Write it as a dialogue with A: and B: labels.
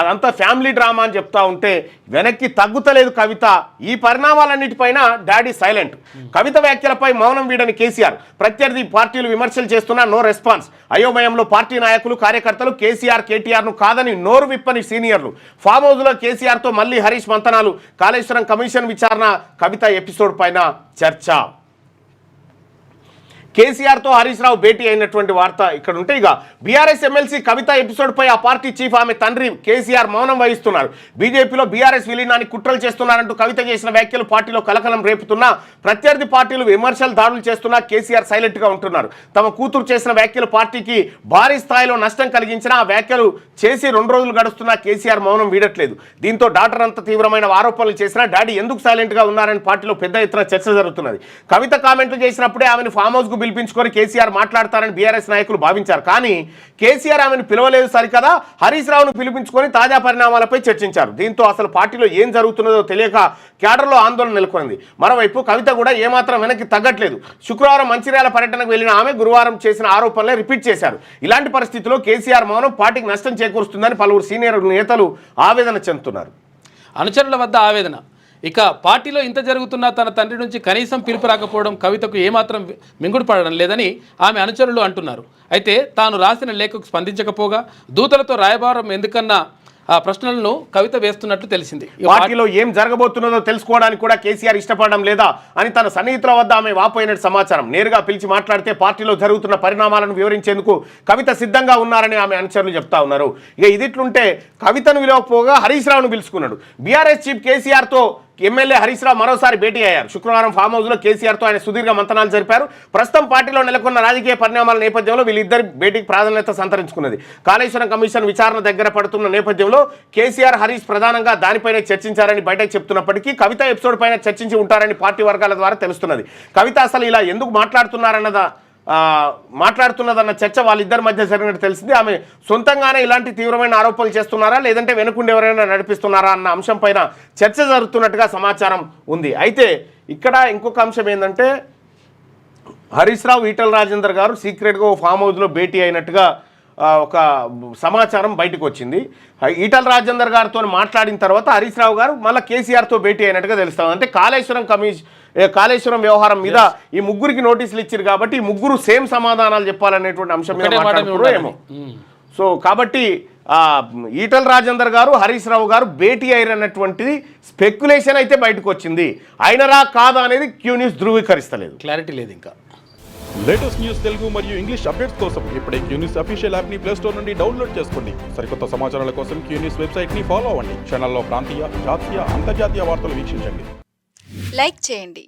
A: అదంతా family drama అని చెప్తా ఉంటే వెనక్కి తగ్గుతలేదు కవిత. ఈ పరిణామాలన్నిటిపైన డాడీ సైలెంట్. కవిత వ్యాఖ్యలపై మౌనం వీడని కేసీఆర్. ప్రత్యర్థి పార్టీలు విమర్శలు చేస్తున్నా నో రెస్పాన్స్. అయోమయంలో పార్టీ నాయకులు కార్యకర్తలు. కేసీఆర్ కేటీఆర్ను కాదని నోరు విప్పని సీనియర్లు. ఫామ్ హౌస్లో కేసీఆర్తో మళ్ళీ హరీష్ మంతనాలు. కాళేశ్వరం కమిషన్ విచారణ. కవిత ఎపిసోడ్ పైన చర్చ. కేసీఆర్తో హరీష్ రావు భేటీ అయినటువంటి వార్త ఇక్కడ ఉంటే, ఇక బీఆర్ఎస్ ఎమ్మెల్సీ కవిత ఎపిసోడ్పై ఆ పార్టీ చీఫ్ ఆమె తండ్రి కేసీఆర్ మౌనం వహిస్తున్నారు. బీజేపీలో బీఆర్ఎస్ విలీనాన్ని కుట్రలు చేస్తున్నారంటూ కవిత చేసిన వ్యాఖ్యలు పార్టీలో కలకలం రేపుతున్నా, ప్రత్యర్థి పార్టీలు విమర్శలు దాడులు చేస్తున్నా కేసీఆర్ సైలెంట్గా ఉంటున్నారు. తమ కూతురు చేసిన వ్యాఖ్యలు పార్టీకి భారీ స్థాయిలో నష్టం కలిగించినా ఆ వ్యాఖ్యలు చేసి 2 రోజులు గడుస్తున్నా కేసీఆర్ మౌనం వీడట్లేదు. దీంతో డాక్టర్ అంత తీవ్రమైన ఆరోపణలు చేసినా డాడీ ఎందుకు సైలెంట్గా ఉన్నారని పార్టీలో పెద్ద ఎత్తున చర్చ జరుగుతున్నది. కవిత కామెంట్లు చేసినప్పుడే ఆమెను ఫామ్ హౌస్కు పిలిపించుకొని కేసీఆర్ మాట్లాడతారని బీఆర్ఎస్ నాయకులు భావించారు. కానీ కేసీఆర్ ఆమెను పిలవలేదు సరికదా, హరీష్ రావును పిలిపించుకొని తాజా పరిణామాలపై చర్చించారు. దీంతో అసలు పార్టీలో ఏం జరుగుతున్నదో తెలియక క్యాడర్లో ఆందోళన నెలకొంది. మరోవైపు కవిత కూడా ఏమాత్రం వెనక్కి తగ్గట్లేదు. శుక్రవారం మంచిర్యాల పర్యటనకు వెళ్లిన ఆమె గురువారం చేసిన ఆరోపణలే రిపీట్ చేశారు. ఇలాంటి పరిస్థితుల్లో కేసీఆర్ మౌనం పార్టీకి నష్టం చేకూరుస్తుందని పలువురు సీనియర్ నేతలు ఆవేదన చెందుతున్నారు.
B: అనుచరుల వద్ద ఆవేదన. ఇక పార్టీలో ఇంత జరుగుతున్నా తన తండ్రి నుంచి కనీసం పిలుపు రాకపోవడం కవితకు ఏమాత్రం మింగుడు పడడం లేదని ఆమె అనుచరులు అంటున్నారు. అయితే తాను రాసిన లేఖకు స్పందించకపోగా దూతలతో రాయబారం ఎందుకన్నా ఆ ప్రశ్నలను కవిత వేస్తున్నట్లు తెలిసింది.
A: పార్టీలో ఏం జరగబోతున్నదో తెలుసుకోవడానికి కూడా కేసీఆర్ ఇష్టపడడం లేదా అని తన సన్నిహితుల వద్ద ఆమె వాపోయినట్టు సమాచారం. నేరుగా పిలిచి మాట్లాడితే పార్టీలో జరుగుతున్న పరిణామాలను వివరించేందుకు కవిత సిద్ధంగా ఉన్నారని ఆమె అనుచరులు చెప్తా ఉన్నారు. ఇక ఇదిట్లుంటే కవితను విలువకపోగా హరీష్ రావును పిలుచుకున్నాడు. బీఆర్ఎస్ చీఫ్ కేసీఆర్తో ఎమ్మెల్యే హరీష్ రావు మరోసారి భేటీ అయ్యారు. శుక్రవారం ఫామ్ హౌస్లో కేసీఆర్తో ఆయన సుదీర్ఘ మంతనాలు జరిపారు. ప్రస్తుతం పార్టీలో నెలకొన్న రాజకీయ పరిణామాల నేపథ్యంలో వీళ్ళిద్దరి భేటీకి ప్రాధాన్యత సంతరించుకున్నది. కాళేశ్వరం కమిషన్ విచారణ దగ్గర పడుతున్న నేపథ్యంలో కేసీఆర్ హరీష్ ప్రధానంగా దానిపైనే చర్చించారని బయటకు చెప్తున్నప్పటికీ కవిత ఎపిసోడ్ పైన చర్చించి ఉంటారని పార్టీ వర్గాల ద్వారా తెలుస్తున్నది. కవిత అసలు ఇలా ఎందుకు మాట్లాడుతున్నదన్న చర్చ వాళ్ళిద్దరి మధ్య జరిగినట్టు తెలిసింది. ఆమె సొంతంగానే ఇలాంటి తీవ్రమైన ఆరోపణలు చేస్తున్నారా లేదంటే వెనుకుండి ఎవరైనా నడిపిస్తున్నారా అన్న అంశం పైన చర్చ జరుగుతున్నట్టుగా సమాచారం ఉంది. అయితే ఇక్కడ ఇంకొక అంశం ఏంటంటే హరీష్ రావు ఈటల రాజేందర్ గారు సీక్రెట్గా ఫామ్ హౌస్లో భేటీ అయినట్టుగా ఒక సమాచారం బయటకు వచ్చింది. ఈటల రాజేందర్ గారితో మాట్లాడిన తర్వాత హరీష్ రావు గారు మళ్ళీ కేసీఆర్తో భేటీ అయినట్టుగా తెలుస్తుంది. అంటే కాళేశ్వరం వ్యవహారం మీద ఈ ముగ్గురికి నోటీసులు ఇచ్చారు కాబట్టి ఈ ముగ్గురు సేమ్ సమాధానాలు చెప్పాలనేటువంటి అంశం మీద మాట్లాడుతున్నారో ఏమో. సో కాబట్టి ఈటల రాజేందర్ గారు హరీష్ రావు గారు భేటీ అయ్యారన్నటువంటిది స్పెక్యులేషన్ అయితే బయటకు వచ్చింది. అయినరా కాదా అనేది క్యూ న్యూస్ ధృవీకరిస్తలేదు,
B: క్లారిటీ లేదు. ఇంకా
C: లేటెస్ట్ న్యూస్ తెలుగు మరియు ఇంగ్లీష్ అప్డేట్స్ కోసం ఇప్పుడే క్యూ న్యూస్ అఫీషియల్ యాప్ ని ప్లే స్టోర్ నుండి డౌన్లోడ్ చేసుకోండి. సరికొత్త సమాచారాల కోసం క్యూ న్యూస్ వెబ్సైట్ ని ఫాలో అవ్వండి. ఛానల్లో ప్రాంతీయ, జాతీయ, అంతర్జాతీయ వార్తలు వీక్షించండి.
D: లైక్ చేయండి,